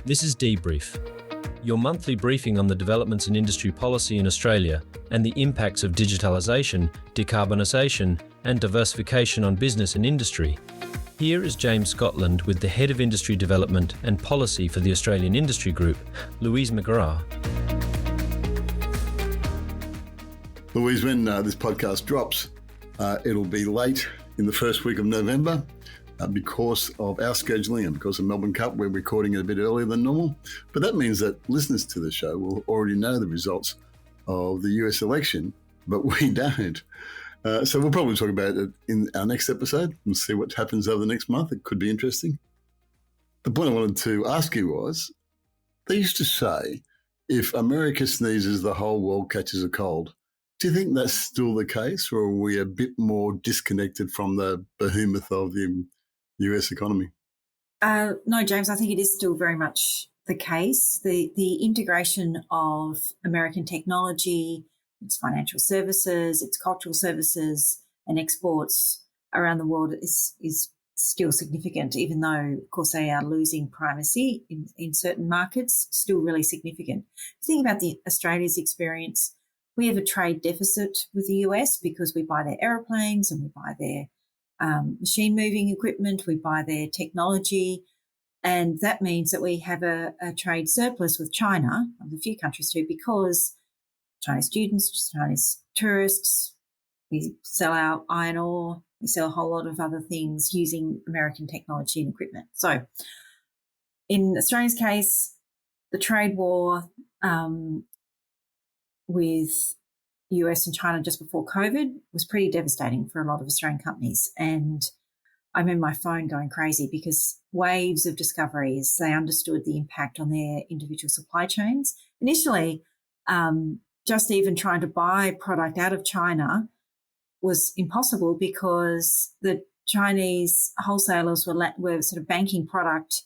This is Debrief, your monthly briefing on the developments in industry policy in Australia and the impacts of digitalisation, decarbonisation and diversification on business and industry. Here is James Scotland with the Head of Industry Development and Policy for the Australian Industry Group, Louise. Louise, when this podcast drops, it'll be late in the first week of November because of our scheduling and because of Melbourne Cup. We're recording it a bit earlier than normal, but that means that listeners to the show will already know the results of the US election, but we don't. So we'll probably talk about it in our next episode and see what happens over the next month. It could be interesting. The point I wanted to ask you was, they used to say, if America sneezes, the whole world catches a cold. Do you think that's still the case, or are we a bit more disconnected from the behemoth of the US economy? No, James, I think it is still very much the case. The integration of American technology, its financial services, its cultural services and exports around the world is still significant, even though, of course, they are losing primacy in certain markets, still really significant. Think about Australia's experience. We have a trade deficit with the US because we buy their aeroplanes and we buy their machine moving equipment, we buy their technology, and that means that we have a trade surplus with China, of a few countries too, because Chinese students, Chinese tourists, we sell our iron ore, we sell a whole lot of other things using American technology and equipment. So in Australia's case, the trade war with US and China just before COVID was pretty devastating for a lot of Australian companies. And I remember my phone going crazy because waves of discoveries, they understood the impact on their individual supply chains. Initially, just even trying to buy product out of China was impossible because the Chinese wholesalers were sort of banking product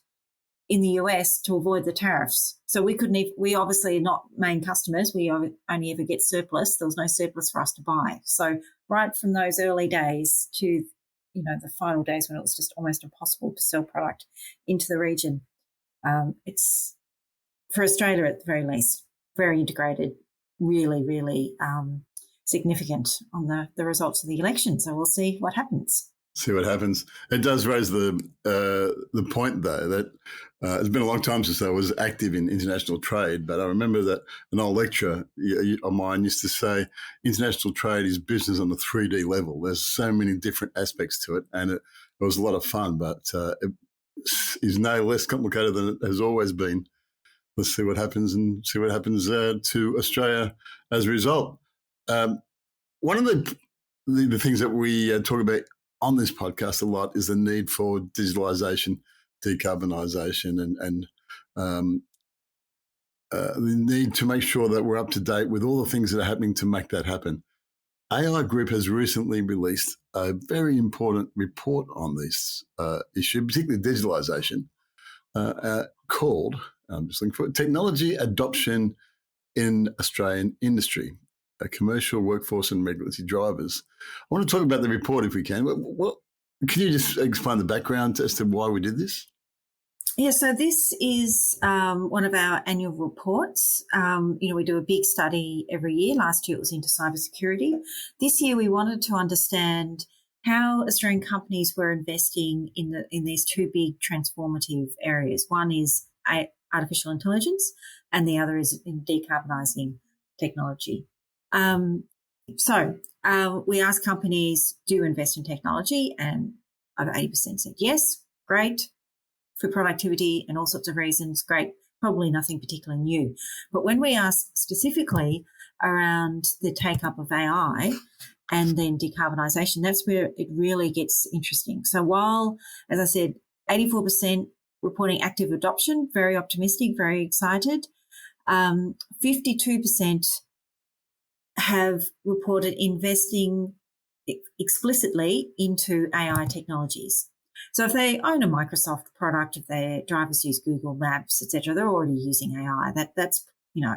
in the US to avoid the tariffs. So we obviously are not main customers. We only ever get surplus. There was no surplus for us to buy. So right from those early days to, the final days when it was just almost impossible to sell product into the region, it's, for Australia at the very least, very integrated, really, really significant on the results of the election. So we'll see what happens. See what happens. It does raise the point, though, that it's been a long time since I was active in international trade, but I remember that an old lecturer of mine used to say international trade is business on a 3D level. There's so many different aspects to it, and it was a lot of fun, but it is no less complicated than it has always been. Let's see what happens and see what happens to Australia as a result. One of the things that we talk about on this podcast a lot is the need for digitalisation, decarbonisation, and the need to make sure that we're up to date with all the things that are happening to make that happen. AI Group has recently released a very important report on this issue, particularly digitalisation, called, I'm just looking for it, Technology Adoption in Australian Industry, a commercial workforce and regulatory drivers. I want to talk about the report if we can. Can you just explain the background as to why we did this? Yeah, so this is one of our annual reports. We do a big study every year. Last year it was into cybersecurity. This year we wanted to understand how Australian companies were investing in these two big transformative areas. One is artificial intelligence and the other is in decarbonising technology. So we asked companies, do you invest in technology? And over 80% said yes, great. For productivity and all sorts of reasons, great. Probably nothing particularly new. But when we asked specifically around the take-up of AI and then decarbonisation, that's where it really gets interesting. So while, as I said, 84% reporting active adoption, very optimistic, very excited, 52% have reported investing explicitly into AI technologies. So if they own a Microsoft product, if their drivers use Google Maps, etc., they're already using AI. That's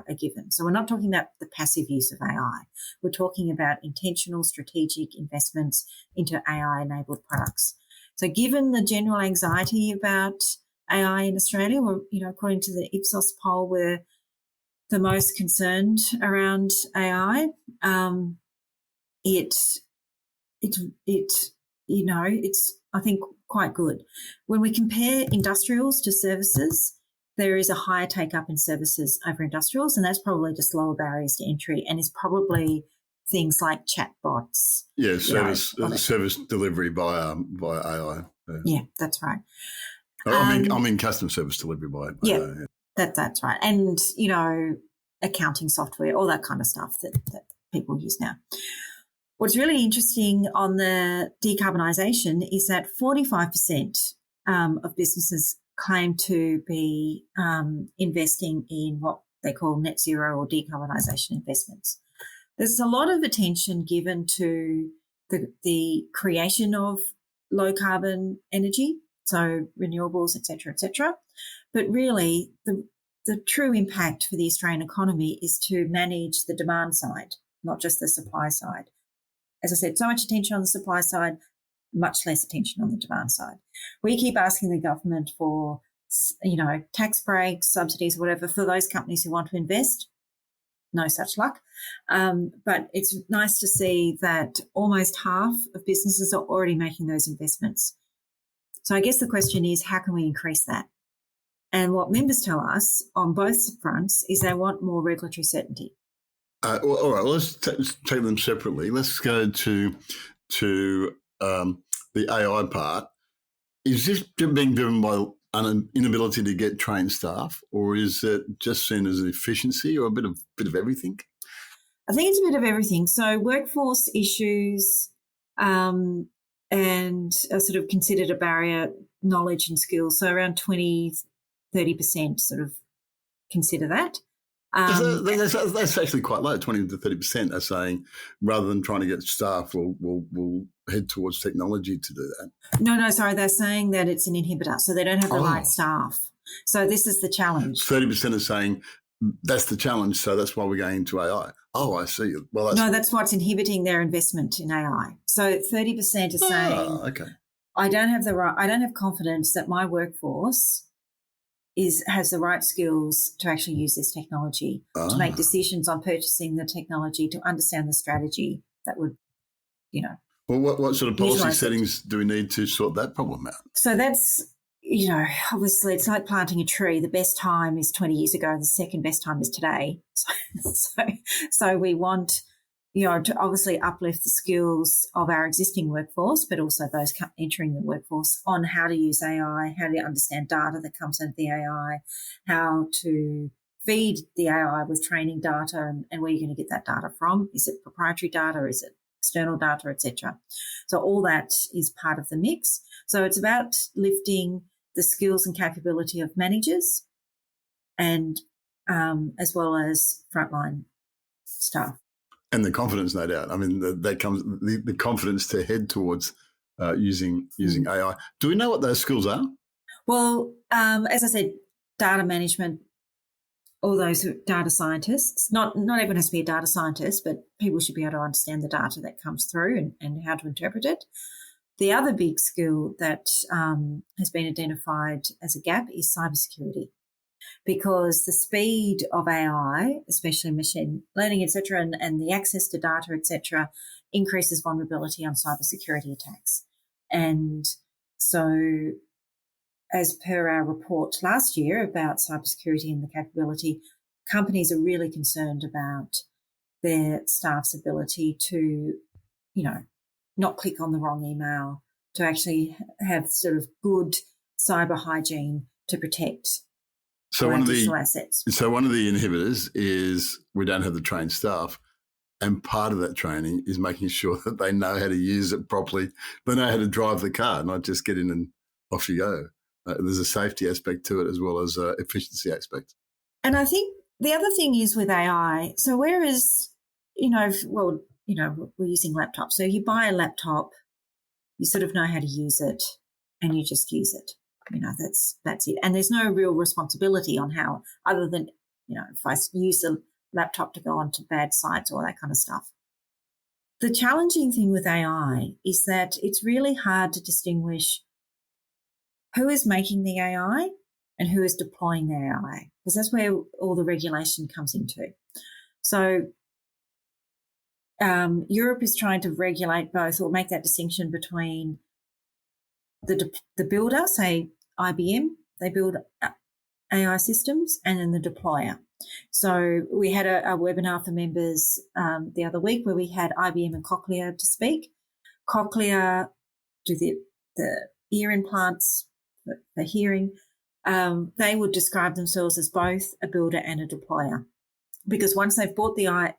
a given. So we're not talking about the passive use of AI. We're talking about intentional strategic investments into AI-enabled products. So given the general anxiety about AI in Australia. We're, according to the Ipsos poll, we're the most concerned around AI. It's I think quite good. When we compare industrials to services, there is a higher take up in services over industrials, and that's probably just lower barriers to entry, and is probably things like chatbots. Yeah, service delivery via AI. Yeah, that's right. I mean customer service delivery by AI. Yeah, that's right. And, accounting software, all that kind of stuff that people use now. What's really interesting on the decarbonisation is that 45% of businesses claim to be investing in what they call net zero or decarbonisation investments. There's a lot of attention given to the creation of low carbon energy, so renewables, et cetera, but really the true impact for the Australian economy is to manage the demand side, not just the supply side. As I said, so much attention on the supply side, much less attention on the demand side. We keep asking the government for, tax breaks, subsidies, whatever, for those companies who want to invest. No such luck. But it's nice to see that almost half of businesses are already making those investments. So I guess the question is, how can we increase that? And what members tell us on both fronts is they want more regulatory certainty. All right, let's take them separately. Let's go to the AI part. Is this being driven by an inability to get trained staff, or is it just seen as an efficiency, or a bit of everything? I think it's a bit of everything. So workforce issues and are sort of considered a barrier, knowledge and skills. So around 20-30% sort of consider that. That's actually quite low. 20 to 30% are saying rather than trying to get staff, we'll head towards technology to do that. No, sorry. They're saying that it's an inhibitor, so they don't have the right staff. So this is the challenge. 30% are saying that's the challenge, so that's why we're going into AI. Oh, I see. Well, that's what's inhibiting their investment in AI. So 30% are saying, okay, I don't have confidence that my workforce has the right skills to actually use this technology, to make decisions on purchasing the technology, to understand the strategy that would, Well, what sort of policy settings do we need to sort that problem out? So that's, obviously it's like planting a tree. The best time is 20 years ago. The second best time is today. So we want, to obviously uplift the skills of our existing workforce, but also those entering the workforce on how to use AI, how to understand data that comes out of the AI, how to feed the AI with training data and where you're going to get that data from. Is it proprietary data? Is it external data, etc.? So all that is part of the mix. So it's about lifting the skills and capability of managers and as well as frontline staff. And the confidence, no doubt. I mean, that comes the confidence to head towards using AI. Do we know what those skills are? Well, as I said, data management, all those data scientists. Not everyone has to be a data scientist, but people should be able to understand the data that comes through and how to interpret it. The other big skill that has been identified as a gap is cybersecurity, because the speed of AI, especially machine learning, et cetera, and the access to data, et cetera, increases vulnerability on cybersecurity attacks. And so as per our report last year about cybersecurity and the capability, companies are really concerned about their staff's ability to, not click on the wrong email, to actually have sort of good cyber hygiene to protect assets. So one of the inhibitors is we don't have the trained staff, and part of that training is making sure that they know how to use it properly. They know how to drive the car, not just get in and off you go. There's a safety aspect to it as well as efficiency aspect. And I think the other thing is with AI, so whereas, we're using laptops. So you buy a laptop, you sort of know how to use it and you just use it. That's it. And there's no real responsibility on how, other than, if I use a laptop to go onto bad sites or that kind of stuff. The challenging thing with AI is that it's really hard to distinguish who is making the AI and who is deploying the AI, because that's where all the regulation comes into. So Europe is trying to regulate both, or make that distinction between the builder, say IBM, they build AI systems, and then the deployer. So we had a webinar for members the other week where we had IBM and Cochlear to speak. Cochlear do the ear implants for hearing. They would describe themselves as both a builder and a deployer, because once they've bought the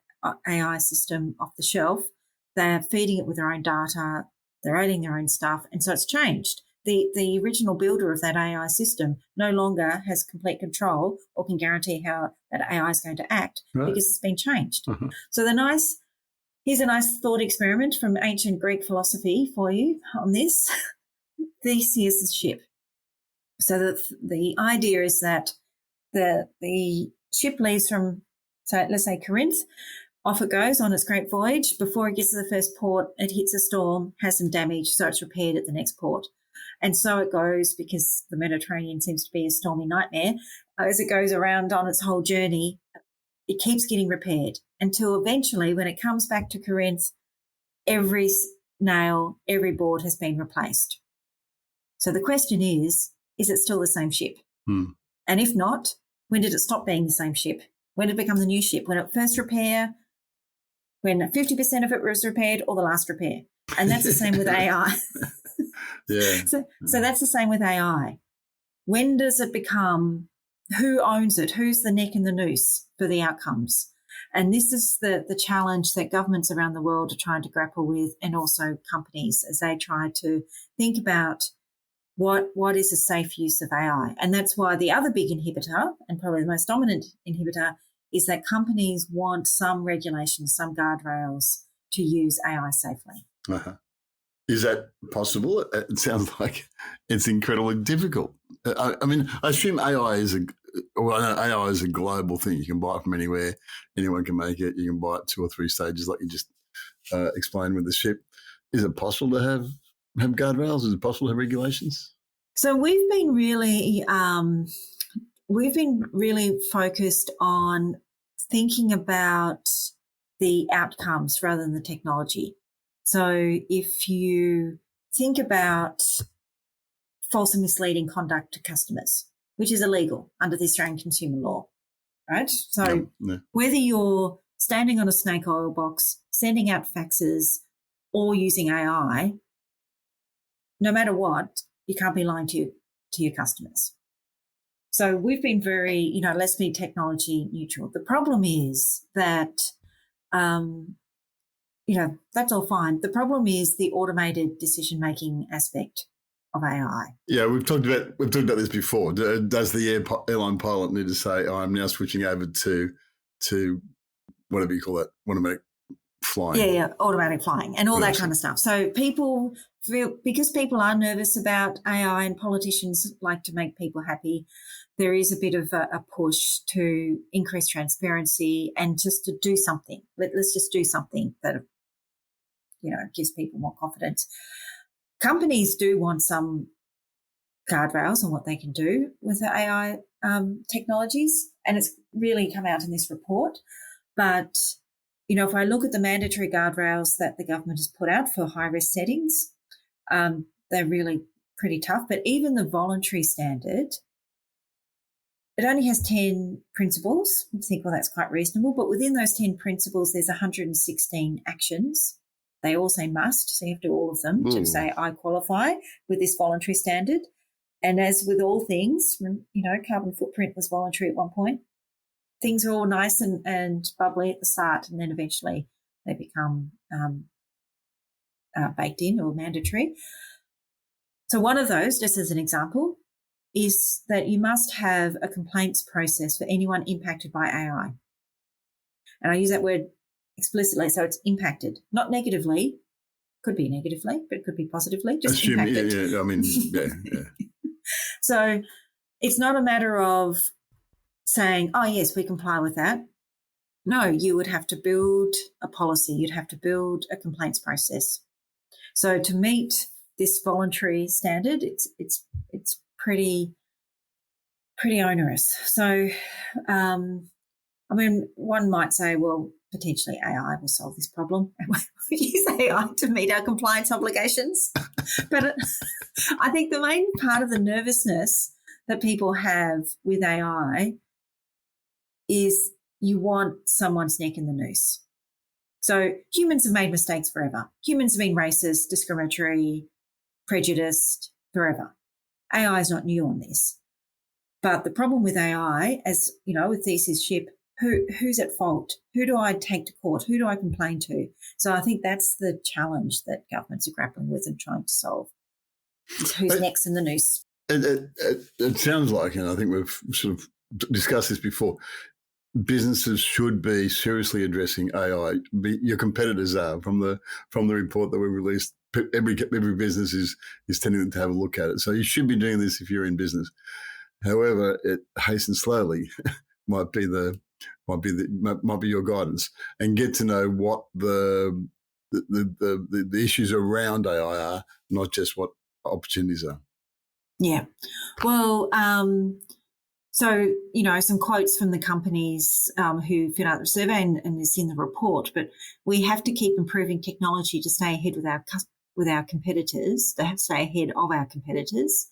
AI system off the shelf, they're feeding it with their own data, they're adding their own stuff, and so it's changed. The original builder of that AI system no longer has complete control or can guarantee how that AI is going to act, right, because it's been changed. Uh-huh. So here's a nice thought experiment from ancient Greek philosophy for you on this. Theseus' ship. So the idea is that the ship leaves from, so let's say Corinth, off it goes on its great voyage. Before it gets to the first port, it hits a storm, has some damage, so it's repaired at the next port. And so it goes, because the Mediterranean seems to be a stormy nightmare. As it goes around on its whole journey, it keeps getting repaired until eventually, when it comes back to Corinth, every nail, every board has been replaced. So the question is it still the same ship? And if not, when did it stop being the same ship? When did it become the new ship? When it first repair, when 50% of it was repaired, or the last repair? And that's the same with AI. Yeah. So that's the same with AI. When does it become, who owns it? Who's the neck and the noose for the outcomes? And this is the challenge that governments around the world are trying to grapple with, and also companies, as they try to think about what is a safe use of AI. And that's why the other big inhibitor, and probably the most dominant inhibitor, is that companies want some regulations, some guardrails to use AI safely. Uh-huh. Is that possible? It sounds like it's incredibly difficult. I mean, I assume AI is a global thing. You can buy it from anywhere. Anyone can make it. You can buy it 2 or 3 stages, like you just explained with the ship. Is it possible to have guardrails? Is it possible to have regulations? So we've been really focused on thinking about the outcomes rather than the technology. So if you think about false and misleading conduct to customers, which is illegal under the Australian consumer law, right? So whether you're standing on a snake oil box, sending out faxes, or using AI, no matter what, you can't be lying to your customers. So we've been very, let's be technology neutral. The problem is that, that's all fine. The problem is the automated decision-making aspect of AI. Yeah, we've talked about this before. Does the airline pilot need to say, I'm now switching over to whatever you call it, automatic flying? Yeah, automatic flying and all that kind of stuff. So people feel, because people are nervous about AI and politicians like to make people happy, there is a bit of a push to increase transparency and just to do something. Let's just do something that, gives people more confidence. Companies do want some guardrails on what they can do with the AI technologies, and it's really come out in this report. But, if I look at the mandatory guardrails that the government has put out for high-risk settings, they're really pretty tough. But even the voluntary standard, it only has 10 principles. You think, well, that's quite reasonable. But within those 10 principles, there's 116 actions. They all say must, so you have to do all of them to say, I qualify with this voluntary standard. And as with all things, carbon footprint was voluntary at one point. Things are all nice and bubbly at the start, and then eventually they become baked in or mandatory. So one of those, just as an example, is that you must have a complaints process for anyone impacted by AI. And I use that word explicitly, so it's impacted, not negatively. Could be negatively, but it could be positively. Just impacted. Yeah. I mean, yeah. So it's not a matter of saying, oh, yes, we comply with that. No, you would have to build a policy. You'd have to build a complaints process. So to meet this voluntary standard, it's pretty onerous. So, I mean, one might say, well, potentially AI will solve this problem. We use AI to meet our compliance obligations. But I think the main part of the nervousness that people have with AI is you want someone's neck in the noose. So humans have made mistakes forever. Humans have been racist, discriminatory, prejudiced forever. AI is not new on this. But the problem with AI, as you know, with Theseus ship, who's at fault? Who do I take to court? Who do I complain to? So I think that's the challenge that governments are grappling with and trying to solve. Who's next in the noose? It sounds like, and I think we've sort of discussed this before, businesses should be seriously addressing AI. Your competitors are, from the report that we released. Every business is tending to have a look at it. So you should be doing this if you're in business. However, it hastens slowly might be your guidance, and get to know what the issues around AI are, not just what opportunities are. Yeah. Well, so, you know, some quotes from the companies who fill out the survey, and it's in the report, but we have to keep improving technology to stay ahead with our competitors. They have to stay ahead of our competitors.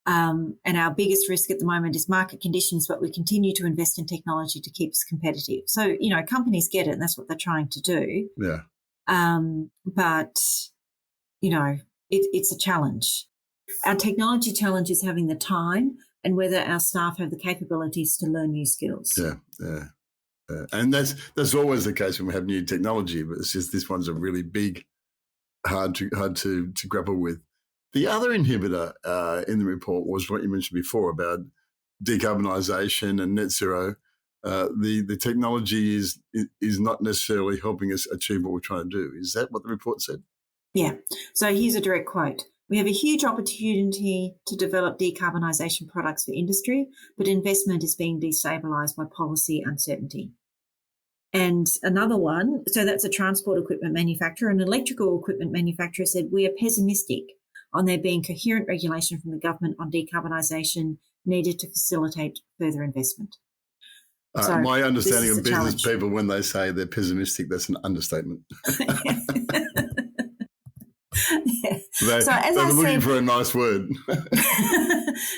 And our biggest risk at the moment is market conditions, but we continue to invest in technology to keep us competitive. So, you know, companies get it, and that's what they're trying to do. Yeah. But, you know, it's a challenge. Our technology challenge is having the time and whether our staff have the capabilities to learn new skills. Yeah. And that's always the case when we have new technology, but it's just this one's a really big, hard to grapple with. The other inhibitor in the report was what you mentioned before about decarbonisation and net zero. The technology is not necessarily helping us achieve what we're trying to do. Is that what the report said? Yeah. So here's a direct quote. We have a huge opportunity to develop decarbonisation products for industry, but investment is being destabilised by policy uncertainty. And another one, so that's a transport equipment manufacturer. An electrical equipment manufacturer said, we are pessimistic on there being coherent regulation from the government on decarbonisation needed to facilitate further investment. So my understanding of business challenge. People, when they say they're pessimistic, that's an understatement. Yeah. They were looking for a nice word.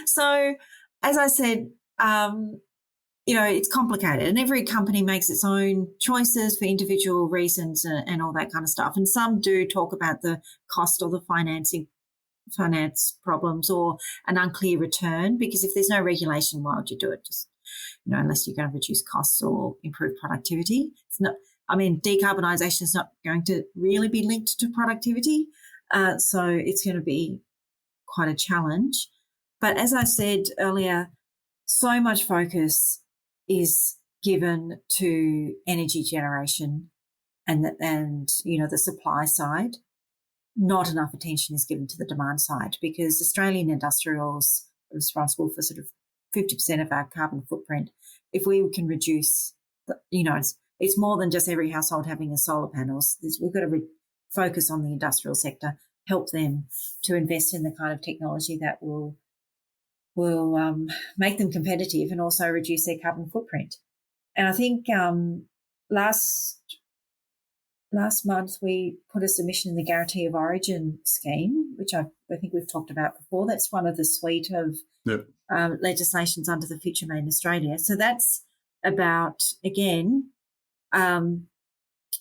So, as I said, you know, it's complicated, and every company makes its own choices for individual reasons and all that kind of stuff. And some do talk about the cost or the finance problems or an unclear return, because if there's no regulation, why would you do it? Just, you know, unless you're going to reduce costs or improve productivity. It's not. I mean, decarbonisation is not going to really be linked to productivity. So it's going to be quite a challenge. But as I said earlier, so much focus is given to energy generation and you know, the supply side. Not enough attention is given to the demand side, because Australian industrials are responsible for sort of 50% of our carbon footprint. If we can reduce, you know, it's more than just every household having a solar panels. We've got to focus on the industrial sector, help them to invest in the kind of technology that will make them competitive and also reduce their carbon footprint. And I think last month we put a submission in the Guarantee of Origin scheme, which I think we've talked about before. That's one of the suite of legislations under the Future Made in Australia. So that's about, again,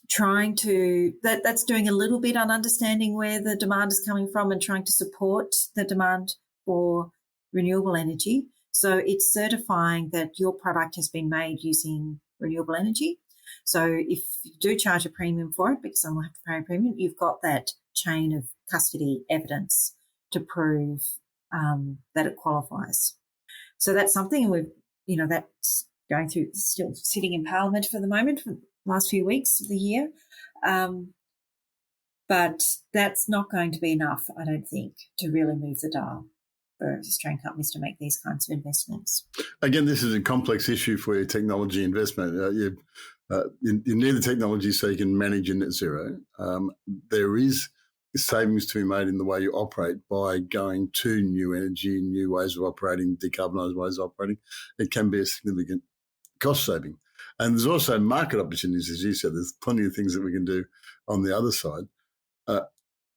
trying to that's doing a little bit on understanding where the demand is coming from and trying to support the demand for renewable energy. So it's certifying that your product has been made using renewable energy. So if you do charge a premium for it, because someone will have to pay a premium, you've got that chain of custody evidence to prove that it qualifies. So that's something that's going through, still sitting in Parliament for the moment for the last few weeks of the year. But that's not going to be enough, I don't think, to really move the dial for Australian companies to make these kinds of investments. Again, this is a complex issue for your technology investment. You need the technology so you can manage your net zero. There is savings to be made in the way you operate by going to new energy, new ways of operating, decarbonised ways of operating. It can be a significant cost saving. And there's also market opportunities, as you said. There's plenty of things that we can do on the other side.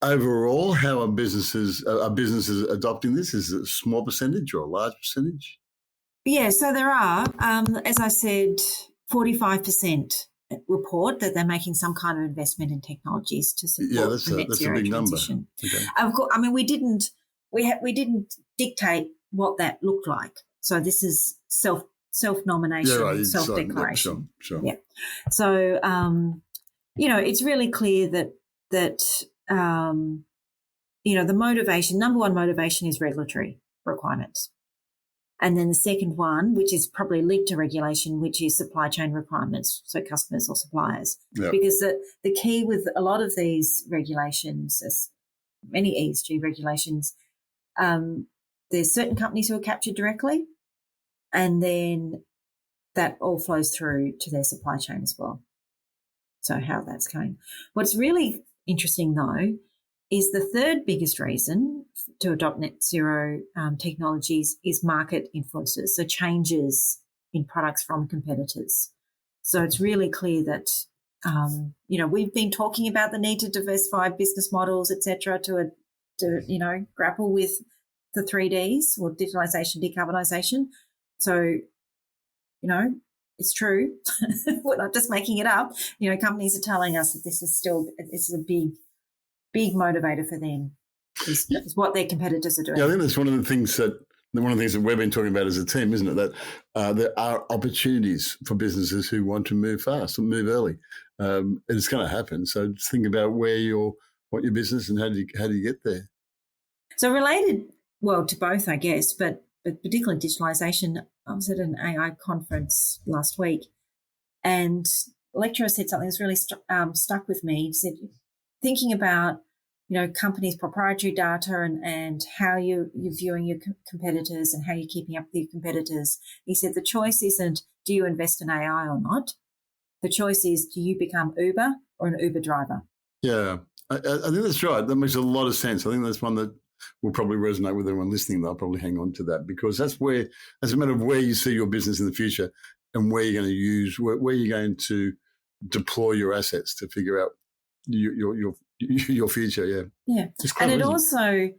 Overall, how are businesses adopting this? Is it a small percentage or a large percentage? Yeah, so there are, as I said, 45% report that they're making some kind of investment in technologies to support the net zero transition. Okay. Of course, I mean, we didn't dictate what that looked like. So this is self-nomination, self-declaration. Sure. Yeah. So it's really clear that the motivation, number one motivation is regulatory requirements. And then the second one, which is probably linked to regulation, which is supply chain requirements, so customers or suppliers. Yep. Because the key with a lot of these regulations, as many ESG regulations, there's certain companies who are captured directly, and then that all flows through to their supply chain as well. So how that's going. What's really interesting, though, is the third biggest reason to adopt net zero technologies is market influences, so changes in products from competitors. So it's really clear that, we've been talking about the need to diversify business models, et cetera, to grapple with the 3Ds or digitalisation, decarbonisation. So, it's true. We're not just making it up. Companies are telling us that this is a big motivator for them. Is what their competitors are doing. Yeah, I think that's one of the things that we've been talking about as a team, isn't it? That there are opportunities for businesses who want to move fast and move early, and it's going to happen. So just think about what your business and how do you get there. So related, to both, I guess, but particularly digitalisation. I was at an AI conference last week, and the lecturer said something that's really stuck with me. He said, thinking about companies' proprietary data and how you're viewing your competitors and how you're keeping up with your competitors. He said the choice isn't do you invest in AI or not. The choice is do you become Uber or an Uber driver? Yeah, I think that's right. That makes a lot of sense. I think that's one that will probably resonate with everyone listening. They'll probably hang on to that because that's a matter of where you see your business in the future and where you're going to use, where you're going to deploy your assets to figure out your future. Yeah. And it also,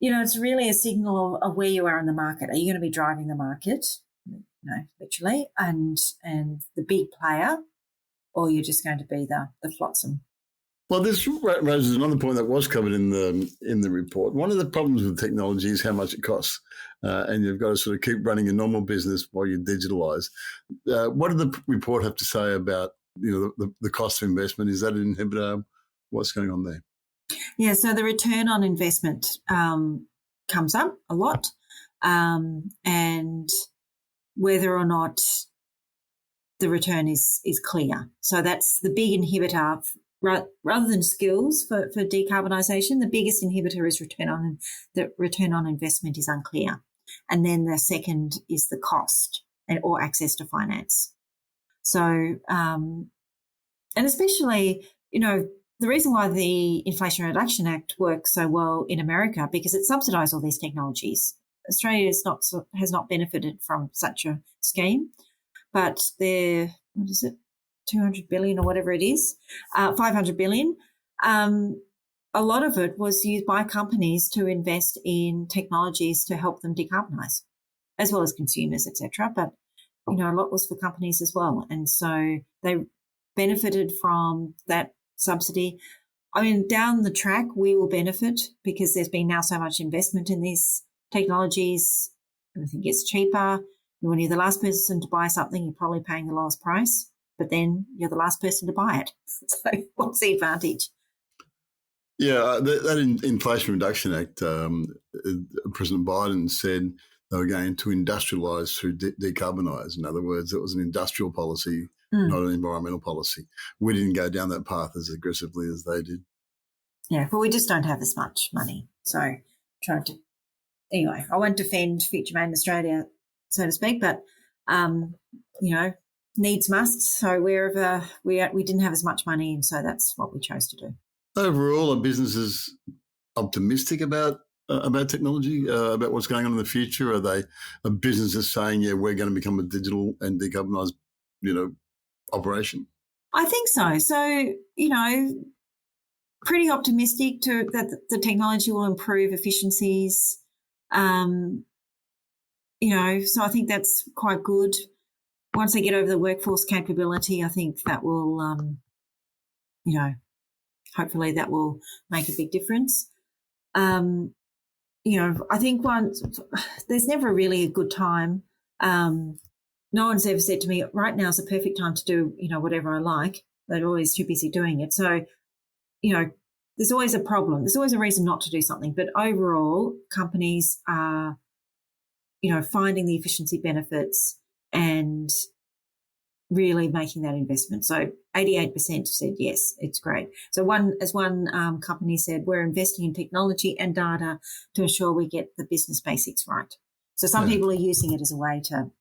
it's really a signal of where you are in the market. Are you going to be driving the market, literally, and the big player, or you're just going to be the flotsam? Well, this raises another point that was covered in the report. One of the problems with technology is how much it costs, and you've got to sort of keep running a normal business while you digitalise. What did the report have to say about the cost of investment? Is that an inhibitor? What's going on there? Yeah, so the return on investment comes up a lot, and whether or not the return is clear. So that's the big inhibitor. Rather than skills for decarbonisation, the biggest inhibitor is return on investment is unclear. And then the second is the cost or access to finance. So, and especially, the reason why the Inflation Reduction Act works so well in America, because it subsidised all these technologies. Australia has not benefited from such a scheme, but they're, 200 billion or whatever it is, 500 billion. A lot of it was used by companies to invest in technologies to help them decarbonise, as well as consumers, etc. But, a lot was for companies as well. And so they benefited from that subsidy. I mean, down the track, we will benefit because there's been now so much investment in these technologies. Everything gets cheaper. When you're the last person to buy something, you're probably paying the lowest price. But then you're the last person to buy it. So what's the advantage? Yeah, that Inflation Reduction Act, President Biden said they were going to industrialise through decarbonise. In other words, it was an industrial policy, not an environmental policy. We didn't go down that path as aggressively as they did. Yeah, but we just don't have as much money. So anyway, I won't defend Future Made in Australia, so to speak, but, needs must. So wherever we didn't have as much money, and so that's what we chose to do. Overall, are businesses optimistic about technology, about what's going on in the future? Are businesses saying, yeah, we're going to become a digital and decarbonised, operation? I think so. So, pretty optimistic that the technology will improve efficiencies. So I think that's quite good. Once they get over the workforce capability, I think that will, hopefully that will make a big difference. I think there's never really a good time. No one's ever said to me, right now is the perfect time to do, whatever I like. They're always too busy doing it. So, there's always a problem. There's always a reason not to do something. But overall, companies are, finding the efficiency benefits and really making that investment. So 88% said yes, it's great. So one company said, we're investing in technology and data to ensure we get the business basics right. So some people are using it as a way to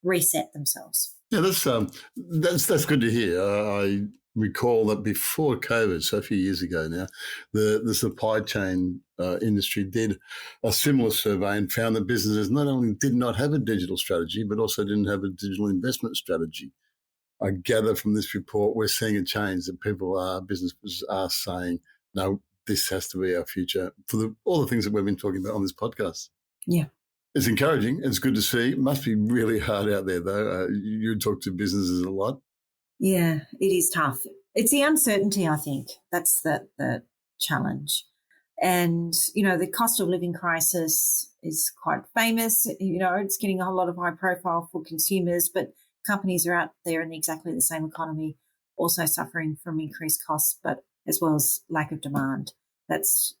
reset themselves. Yeah, that's good to hear. I recall that before COVID, so a few years ago now, the supply chain industry did a similar survey and found that businesses not only did not have a digital strategy, but also didn't have a digital investment strategy. I gather from this report, we're seeing a change that businesses are saying, no, this has to be our future for all the things that we've been talking about on this podcast. Yeah. It's encouraging. It's good to see. It must be really hard out there, though. You talk to businesses a lot. Yeah, it is tough. It's the uncertainty, I think. That's the challenge. And, the cost of living crisis is quite famous. It's getting a whole lot of high profile for consumers, but companies are out there in exactly the same economy, also suffering from increased costs, but as well as lack of demand. That's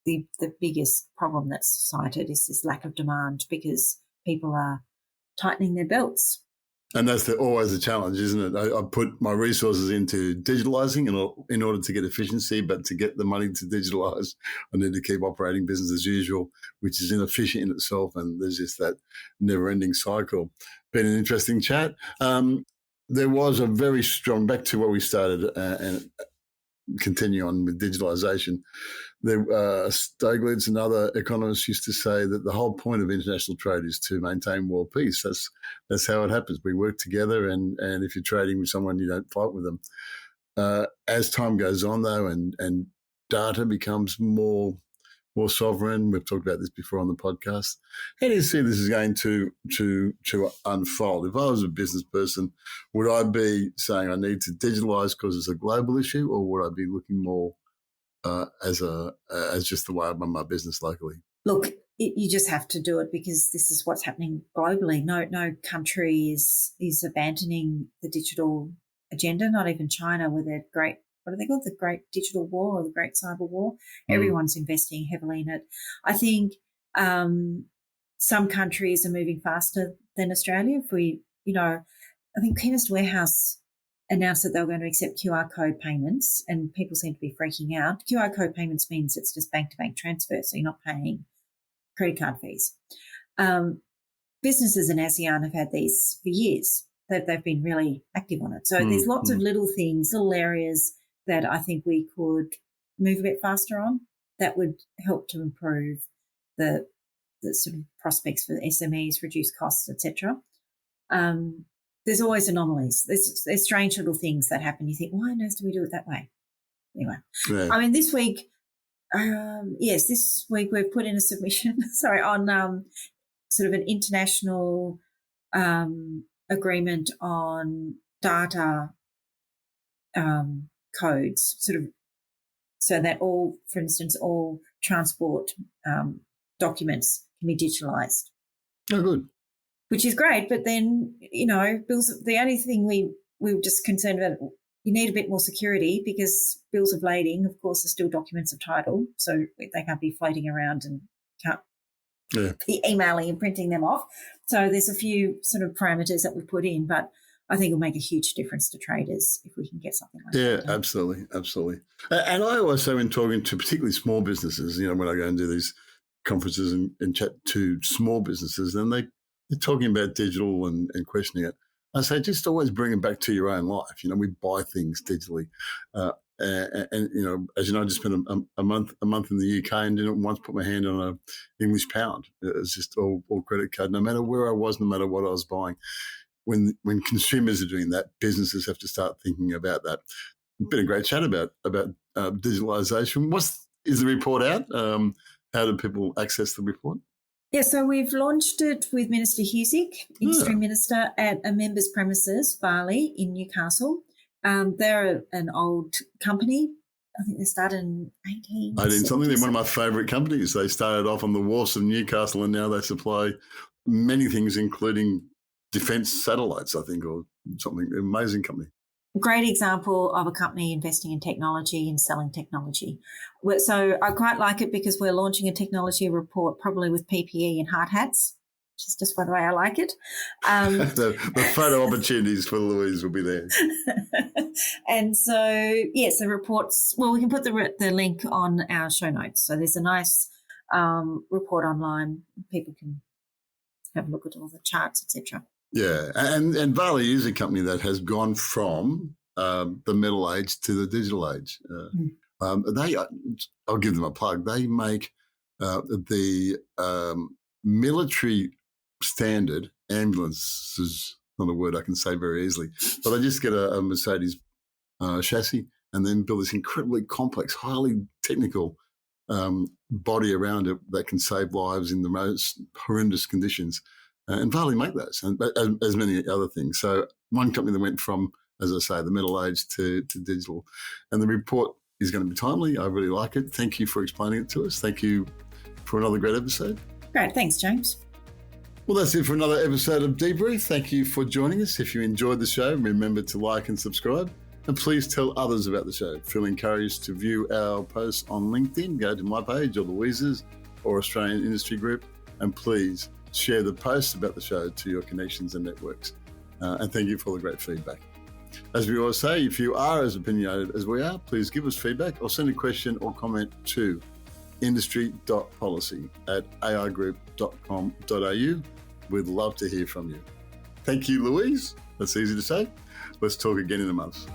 the biggest problem that's cited is this lack of demand because people are tightening their belts. And that's always a challenge, isn't it? I put my resources into digitalising in order to get efficiency, but to get the money to digitalise, I need to keep operating business as usual, which is inefficient in itself. And there's just that never-ending cycle. Been an interesting chat. There was a very strong, back to where we started and continue on with digitalisation. Stiglitz and other economists used to say that the whole point of international trade is to maintain world peace. That's how it happens. We work together, and if you're trading with someone, you don't fight with them. As time goes on, though, and data becomes more sovereign, we've talked about this before on the podcast. How do you see this is going to unfold? If I was a business person, would I be saying I need to digitalise because it's a global issue, or would I be looking more as just the way I run my business locally? Look, you just have to do it because this is what's happening globally. No country is abandoning the digital agenda, not even China with their great, what do they call it, the Great Digital War or the Great Cyber War. Everyone's investing heavily in it. I think some countries are moving faster than Australia. I think Chemist Warehouse announced that they were going to accept QR code payments, and people seem to be freaking out. QR code payments means it's just bank-to-bank transfer, so you're not paying credit card fees. Businesses in ASEAN have had these for years. They've been really active on it. So there's lots of little things, little areas that I think we could move a bit faster on that would help to improve the sort of prospects for the SMEs, reduce costs, etc. There's always anomalies. There's strange little things that happen. You think, why on earth do we do it that way? Anyway, yeah. I mean, this week, this week we've put in a submission, on sort of an international agreement on data codes, sort of, so that for instance, all transport documents can be digitalised. Oh, good. Which is great, but then, bills, the only thing we were just concerned about, you need a bit more security because bills of lading, of course, are still documents of title, so they can't be floating around and can't be emailing and printing them off. So there's a few sort of parameters that we put in, but I think it'll make a huge difference to traders if we can get something like that. Yeah, absolutely. And I always say when talking to particularly small businesses, when I go and do these conferences and chat to small businesses, and they're talking about digital and questioning it, I say just always bring it back to your own life. We buy things digitally. and as you know, I just spent a month in the UK and didn't once put my hand on an English pound. It was just all credit card, no matter where I was, no matter what I was buying. When consumers are doing that, businesses have to start thinking about that. It's been a great chat about digitalisation. Is the report out? How do people access the report? Yeah, so we've launched it with Minister Husick, Industry Minister, at a member's premises, Varley, in Newcastle. They're an old company. I think they started in 18 something. They're one of my favourite companies. They started off on the wharfs of Newcastle and now they supply many things, including defence satellites, I think, or something. Amazing company. Great example of a company investing in technology and selling technology. So I quite like it because we're launching a technology report probably with PPE and hard hats, which is just the way I like it. The photo opportunities for Louise will be there. And so, yes, the reports, well, we can put the link on our show notes. So there's a nice report online. People can have a look at all the charts, etc. Yeah, and Varley is a company that has gone from the metal age to the digital age. I'll give them a plug. They make the military standard ambulances, not a word I can say very easily, but they just get a Mercedes chassis and then build this incredibly complex, highly technical body around it that can save lives in the most horrendous conditions. And Varley make those, and as many other things. So one company that went from, as I say, the metal age to digital. And the report is going to be timely. I really like it. Thank you for explaining it to us. Thank you for another great episode. Great. Thanks, James. Well, that's it for another episode of Debrief. Thank you for joining us. If you enjoyed the show, remember to like and subscribe. And please tell others about the show. Feel encouraged to view our posts on LinkedIn. Go to my page or Louise's or Australian Industry Group. And please share the posts about the show to your connections and networks. And thank you for all the great feedback. As we always say, if you are as opinionated as we are, please give us feedback or send a question or comment to industry.policy@aigroup.com.au. We'd love to hear from you. Thank you, Louise. That's easy to say. Let's talk again in a month.